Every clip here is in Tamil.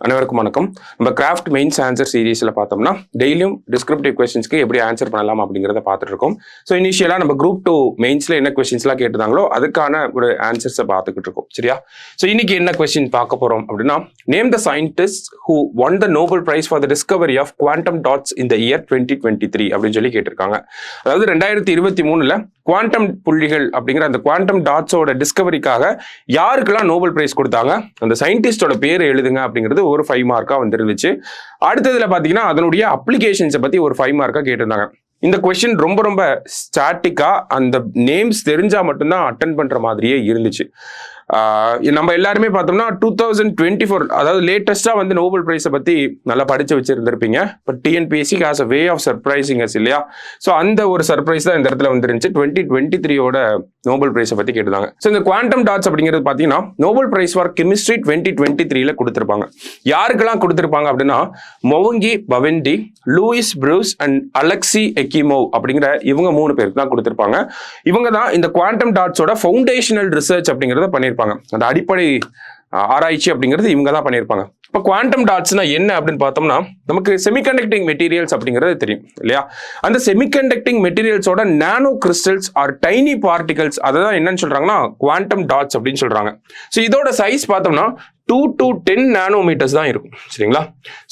அனைவருக்கும் வணக்கம். நம்ம கிராஃப்ட் மெயின்ஸ் ஆன்சர் சீரீஸ்ல பார்த்தோம்னா டெய்லியும் டிஸ்கிரிப்டிவ் கொஸ்டின்ஸ்க்கு எப்படி ஆன்சர் பண்ணலாம் அப்படிங்கிறத பார்த்துட்டு இருக்கோம். ஸோ இனிஷியலா நம்ம குரூப் 2 மெயின்ஸ்ல என்ன கொஸ்டின்ஸ்லாம் கேட்டிருந்தாங்களோ அதுக்கான ஒரு ஆன்சர்ஸை பார்த்துக்கிட்டு இருக்கோம். சரியா? ஸோ இன்னைக்கு என்ன கொஸ்டின் பார்க்க போறோம் அப்படின்னா, name the scientist who won the Nobel prize for the discovery of quantum dots in the year 2023 அப்படின்னு சொல்லி கேட்டிருக்காங்க. அதாவது 2023 குவாண்டம் புள்ளிகள் அப்படிங்கிற அந்த குவாண்டம் டாட்ஸோட டிஸ்கவரிக்காக யாருக்கெல்லாம் நோபல் பிரைஸ் கொடுத்தாங்க, அந்த சயின்டிஸ்டோட பேர் எழுதுங்க அப்படிங்கிறது ஒரு 5 மார்க்கா வந்துருந்துச்சு. அடுத்ததுல பாத்தீங்கன்னா அதனுடைய அப்ளிகேஷன்ஸை பத்தி ஒரு 5 மார்க்கா கேட்டிருந்தாங்க. இந்த கொஸ்டின் ரொம்ப ஸ்டாட்டிக்கா அந்த நேம்ஸ் தெரிஞ்சா மட்டும்தான் அட்டன் பண்ற மாதிரியே இருந்துச்சு. நம்ம எல்லாருமே பார்த்தோம்னா 2024 அதாவது லேட்டஸ்டா வந்து நோபல் பிரைஸை பத்தி நல்லா படிச்சு வச்சிருந்திருப்பீங்க. But TNPSC has a way of surprising us இல்லையா? ஸோ அந்த ஒரு சர்ப்ரைஸ் தான் இந்த இடத்துல வந்துருந்துச்சு. 2023 நோபல் பிரைஸை பத்தி கேட்டிருந்தாங்க. ஸோ இந்த குவாண்டம் டாட்ஸ் அப்படிங்கிறது பார்த்தீங்கன்னா நோபல் பிரைஸ் ஃபார் கெமிஸ்ட்ரி 2023 கொடுத்திருப்பாங்க. யாருக்கெல்லாம் கொடுத்திருப்பாங்க அப்படின்னா, மொவங்கி பவெண்டி, லூயிஸ் ப்ரூஸ் அண்ட் அலெக்சி எக்கிமோவ் அப்படிங்கிற இவங்க 3 பேருக்கு தான் கொடுத்திருப்பாங்க. இவங்க தான் இந்த குவாண்டம் டாட்ஸோட ஃபவுண்டேஷனல் ரிசர்ச் அப்படிங்கிறத பண்ணியிருப்பாங்க. அந்த அடிப்படை ஆராய்ச்சி அப்படிங்கிறது இவங்க தான் பண்ணியிருப்பாங்க. இப்போ குவாண்டம் டாட்ஸ்னா என்ன அப்படின்னு பார்த்தோம்னா, நமக்கு செமிகண்டக்டிங் மெட்டீரியல்ஸ் அப்படிங்கிறது தெரியும் இல்லையா? அந்த செமிகண்டக்டிங் மெட்டீரியல்ஸோட நானோ கிறிஸ்டல்ஸ் ஆர் டைனி பார்ட்டிகல்ஸ், அதை தான் என்னன்னு சொல்றாங்கன்னா குவாண்டம் டாட்ஸ் அப்படின்னு சொல்றாங்க. ஸோ இதோட சைஸ் பார்த்தோம்னா 2 to 10 நானோமீட்டர்ஸ் தான் இருக்கும். சரிங்களா?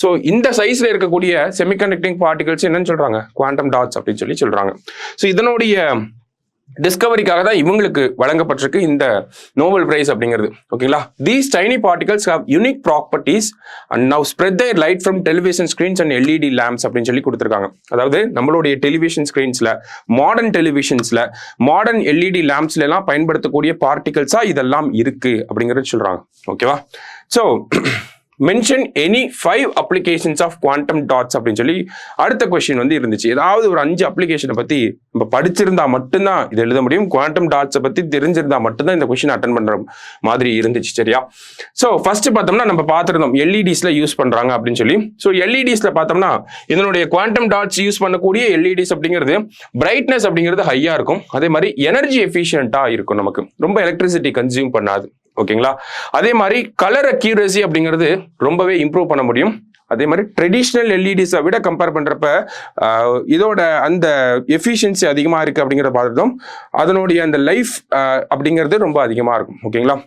ஸோ இந்த சைஸ்ல இருக்கக்கூடிய செமிகண்டக்டிங் பார்ட்டிகல்ஸ் என்னன்னு சொல்றாங்க, குவாண்டம் டாட்ஸ் அப்படின்னு சொல்லி சொல்றாங்க. ஸோ இதனுடைய டிஸ்கவரிக்காக தான் இவங்களுக்கு வழங்கப்பட்டிருக்கு இந்த நோபல் பிரைஸ் அப்படிங்கிறது. ஓகேங்களா? These tiny particles have unique properties and now spread their light from television screens and LED lamps அப்படின்னு சொல்லி கொடுத்துருக்காங்க. அதாவது நம்மளுடைய டெலிவிஷன் ஸ்கிரீன்ஸ்ல, மாடர்ன் டெலிவிஷன்ஸ்ல, மாடர்ன் எல்இடி லேம்ப்ஸ்ல எல்லாம் பயன்படுத்தக்கூடிய பார்ட்டிகல்ஸா இதெல்லாம் இருக்கு அப்படிங்கிறது சொல்றாங்க. ஓகேவா? So mention any 5 applications of quantum dots அப்படின்னு சொல்லி அடுத்த கொஸ்டின் வந்து இருந்துச்சு. ஏதாவது ஒரு 5 அப்ளிகேஷனை பத்தி நம்ம படிச்சிருந்தா மட்டும்தான் இது எழுத முடியும். குவாண்டம் டாட்ஸை பத்தி தெரிஞ்சிருந்தா மட்டும்தான் இந்த கொஸ்டின் அட்டன் பண்ற மாதிரி இருந்துச்சு. சரியா? ஸோ ஃபர்ஸ்ட் பார்த்தோம்னா நம்ம பார்த்துருந்தோம் எல்இடிஸ்ல யூஸ் பண்றாங்க அப்படின்னு சொல்லி. ஸோ எல்இடிஸ்ல பார்த்தோம்னா இதனுடைய குவாண்டம் டாட்ஸ் யூஸ் பண்ணக்கூடிய எல்இடிஸ் அப்படிங்கிறது பிரைட்னஸ் அப்படிங்கிறது ஹையா இருக்கும். அதே மாதிரி எனர்ஜி எஃபிஷியன்ட்டா இருக்கும், நமக்கு ரொம்ப எலக்ட்ரிசிட்டி கன்சியூம் பண்ணாது. ஓகேங்களா? அதே மாதிரி கலர் அக்யூரசி அப்படிங்கிறது ரொம்பவே இம்ப்ரூவ் பண்ண முடியும். அதே மாதிரி ட்ரெடிஷ்னல் எல்இடிஸை விட கம்பேர் பண்றப்ப இதோட அந்த எஃபிஷியன்சி அதிகமா இருக்கு அப்படிங்கிறத பார்த்துட்டோம். அதனுடைய அந்த லைஃப் அப்படிங்கிறது ரொம்ப அதிகமா இருக்கும். ஓகேங்களா?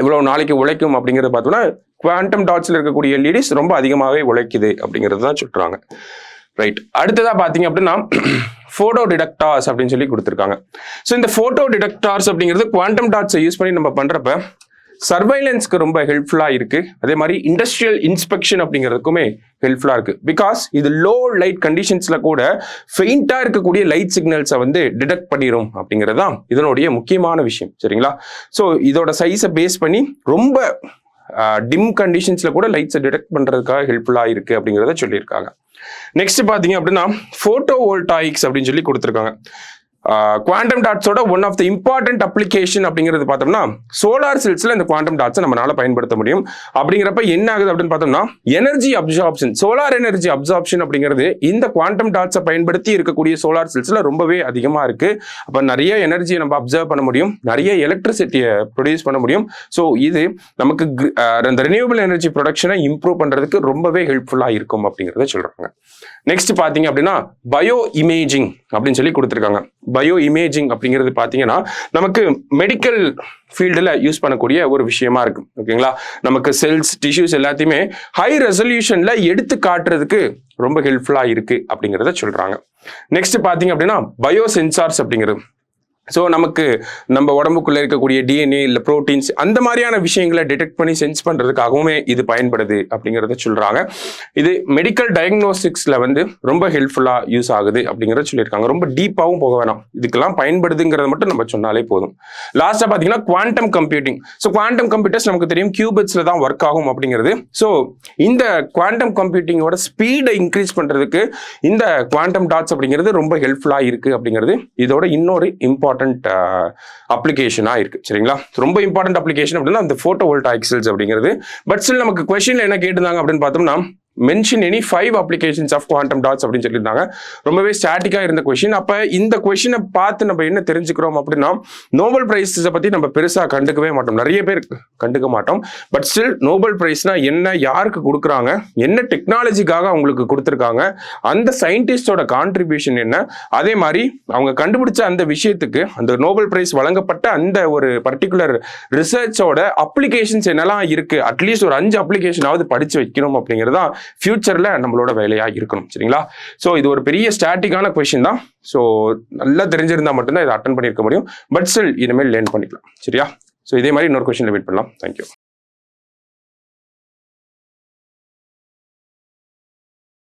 இவ்வளவு நாளைக்கு உழைக்கும் அப்படிங்கிறத பார்த்தோம்னா குவாண்டம் டாட்ஸ்ல இருக்கக்கூடிய எல்இடிஸ் ரொம்ப அதிகமாகவே உழைக்குது அப்படிங்கிறது தான் சொல்றாங்க. ரைட். அடுத்ததா பாத்தீங்க அப்படின்னா போட்டோ டிடெக்டார்ஸ் அப்படின்னு சொல்லி கொடுத்துருக்காங்க. ஸோ இந்த போட்டோ டிடெக்டார்ஸ் அப்படிங்கிறது குவாண்டம் டாட்ஸை யூஸ் பண்ணி நம்ம பண்றப்ப சர்வைலன்ஸ்க்கு ரொம்ப ஹெல்ப்ஃபுல்லா இருக்கு. அதே மாதிரி இண்டஸ்ட்ரியல் இன்ஸ்பெக்ஷன் அப்படிங்கிறதுக்குமே ஹெல்ப்ஃபுல்லா இருக்கு. பிகாஸ் இது லோ லைட் கண்டிஷன்ஸ்ல கூட ஃபெயிண்டா இருக்கக்கூடிய லைட் சிக்னல்ஸை வந்து டிடெக்ட் பண்ணிடும் அப்படிங்கிறது தான் இதனுடைய முக்கியமான விஷயம். சரிங்களா? ஸோ இதோட சைஸை பேஸ் பண்ணி ரொம்ப டிம் கண்டிஷன்ஸ்ல கூட லைட்ஸை டிடெக்ட் பண்றதுக்காக ஹெல்ப்ஃபுல்லா இருக்கு அப்படிங்கிறத சொல்லியிருக்காங்க. நெக்ஸ்ட் பாத்தீங்க அப்படின்னா போட்டோ வோல்டாயிக்ஸ் அப்படின்னு சொல்லி கொடுத்துருக்காங்க. குவாண்டம் டாட்ஸோட one of the important application அப்படிங்கிறது பார்த்தோம்னா சோலார் செல்ஸ்ல இந்த குவாண்டம் டாட்ஸை நம்மளால பயன்படுத்த முடியும். அப்படிங்கிறப்ப என்ன ஆகுது அப்படின்னு பார்த்தோம்னா energy absorption, solar energy absorption அப்படிங்கிறது இந்த குவாண்டம் டாட்ஸை பயன்படுத்தி இருக்கக்கூடிய சோலார் செல்ஸ்ல ரொம்பவே அதிகமா இருக்கு. அப்ப நிறைய எனர்ஜியை நம்ம அப்சர்வ் பண்ண முடியும், நிறைய எலக்ட்ரிசிட்டியை ப்ரொடியூஸ் பண்ண முடியும். ஸோ இது நமக்கு இந்த ரினியூவபிள் எனர்ஜி ப்ரொடக்ஷனை இம்ப்ரூவ் பண்றதுக்கு ரொம்பவே ஹெல்ப்ஃபுல்லா இருக்கும் அப்படிங்கிறத சொல்றாங்க. நெக்ஸ்ட் பாத்தீங்க அப்படின்னா பயோ இமேஜிங் அப்படின்னு சொல்லி கொடுத்துருக்காங்க. பயோ இமேஜிங் அப்படிங்கிறது பாத்தீங்கன்னா நமக்கு மெடிக்கல் ஃபீல்டில் யூஸ் பண்ணக்கூடிய ஒரு விஷயமா இருக்கு. ஓகேங்களா? நமக்கு செல்ஸ், டிஷ்யூஸ் எல்லாத்தையுமே ஹை ரெசல்யூஷன்ல எடுத்து காட்டுறதுக்கு ரொம்ப ஹெல்ப்ஃபுல்லா இருக்கு அப்படிங்கிறத சொல்றாங்க. நெக்ஸ்ட் பாத்தீங்க அப்படின்னா பயோ சென்சார்ஸ் அப்படிங்கிறது. ஸோ நமக்கு நம்ம உடம்புக்குள்ள இருக்கக்கூடிய டிஎன்ஏ இல்லை ப்ரோட்டீன்ஸ் அந்த மாதிரியான விஷயங்களை டிடெக்ட் பண்ணி சென்ஸ் பண்றதுக்காகவுமே இது பயன்படுது அப்படிங்கிறத சொல்றாங்க. இது மெடிக்கல் டயக்னோஸ்டிக்ஸ்ல வந்து ரொம்ப ஹெல்ப்ஃபுல்லா யூஸ் ஆகுது அப்படிங்கிறத சொல்லியிருக்காங்க. ரொம்ப டீப்பாகவும் போக வேணாம், இதுக்கெல்லாம் பயன்படுதுங்கிறத மட்டும் நம்ம சொன்னாலே போதும். லாஸ்டா பாத்தீங்கன்னா quantum computing. So quantum computers நமக்கு தெரியும் கியூபிட்ஸ்ல தான் ஒர்க் ஆகும் அப்படிங்கிறது. ஸோ இந்த குவாண்டம் கம்ப்யூட்டிங்கோட ஸ்பீடை இன்க்ரீஸ் பண்றதுக்கு இந்த குவாண்டம் டாட்ஸ் அப்படிங்கிறது ரொம்ப ஹெல்ப்ஃபுல்லா இருக்கு அப்படிங்கிறது இதோட இன்னொரு இம்பார்ட்டன்ட் அப்ளிகேஷனா இருக்கு. சரிங்களா? ரொம்ப இம்பார்ட்டன்ட் அப்ளிகேஷன் அப்படின்னா அந்த போட்டோ வோல்டாயிக் செல்ஸ் அப்படிங்கிறது. பட் ஸ்டில் நமக்கு கொஸ்டின்ல என்ன கேட்டிருந்தாங்க அப்படின்னு பார்த்தோம்னா mention any 5 applications of quantum dots அப்படின்னு சொல்லியிருந்தாங்க. ரொம்பவே ஸ்டாட்டிக்காக இருந்த கொஷின். அப்போ இந்த கொஷினை பார்த்து நம்ம என்ன தெரிஞ்சுக்கிறோம் அப்படின்னா, நோபல் பிரைஸை பற்றி நம்ம பெருசாக கண்டுக்கவே மாட்டோம், நிறைய பேர் கண்டுக்க மாட்டோம். பட் ஸ்டில் நோபல் பிரைஸ்னா என்ன, யாருக்கு கொடுக்குறாங்க, என்ன டெக்னாலஜிக்காக அவங்களுக்கு கொடுத்துருக்காங்க, அந்த சயின்டிஸ்டோட கான்ட்ரிபியூஷன் என்ன, அதே மாதிரி அவங்க கண்டுபிடிச்ச அந்த விஷயத்துக்கு அந்த நோபல் பிரைஸ் வழங்கப்பட்ட அந்த ஒரு பர்டிகுலர் ரிசர்ச்சோட அப்ளிகேஷன்ஸ் என்னெல்லாம் இருக்கு, அட்லீஸ்ட் ஒரு 5 அப்ளிகேஷனாவது படிச்சு வைக்கணும் அப்படிங்கிறதா ஃபியூச்சர்ல நம்மளோட வேலையா இருக்கணும். சரிங்களா? ஸோ இது ஒரு பெரிய ஸ்டாட்டிக்கான கொஸ்டின் தான். ஸோ நல்லா தெரிஞ்சிருந்தா மட்டும்தான் இதை அட்டன் பண்ணியிருக்க முடியும். பட் ஸ்டில் இனிமேல் லேர்ன் பண்ணிக்கலாம். சரியா? ஸோ இதே மாதிரி இன்னொரு கொஸ்டின்ல வெயிட் பண்ணலாம். தேங்க்யூ.